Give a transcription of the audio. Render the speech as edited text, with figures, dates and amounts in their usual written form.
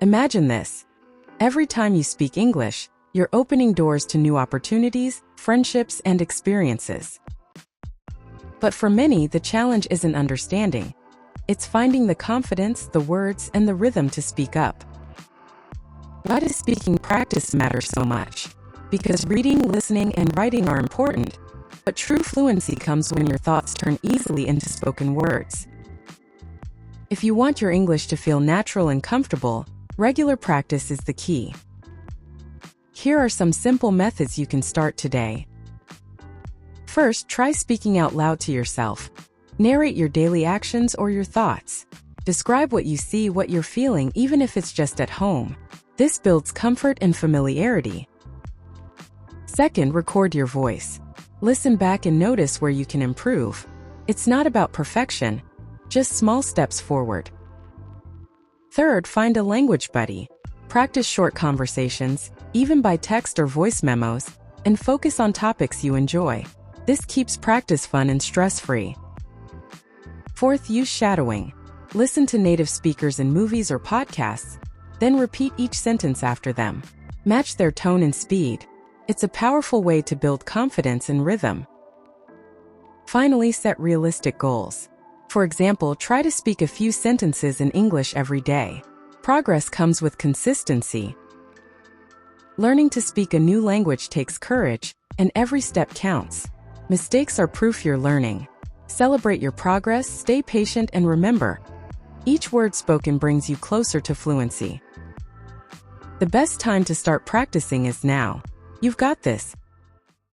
Imagine this. Every time you speak English, you're opening doors to new opportunities, friendships, and experiences. But for many, the challenge isn't understanding. It's finding the confidence, the words, and the rhythm to speak up. Why does speaking practice matter so much? Because reading, listening, and writing are important, but true fluency comes when your thoughts turn easily into spoken words. If you want your English to feel natural and comfortable, regular practice is the key. Here are some simple methods you can start today. First, try speaking out loud to yourself. Narrate your daily actions or your thoughts. Describe what you see, what you're feeling, even if it's just at home. This builds comfort and familiarity. Second, record your voice. Listen back and notice where you can improve. It's not about perfection, just small steps forward. Third, find a language buddy. Practice short conversations, even by text or voice memos, and focus on topics you enjoy. This keeps practice fun and stress-free. Fourth, use shadowing. Listen to native speakers in movies or podcasts, then repeat each sentence after them. Match their tone and speed. It's a powerful way to build confidence and rhythm. Finally, set realistic goals. For example, try to speak a few sentences in English every day. Progress comes with consistency. Learning to speak a new language takes courage, and every step counts. Mistakes are proof you're learning. Celebrate your progress, stay patient, and remember, each word spoken brings you closer to fluency. The best time to start practicing is now. You've got this.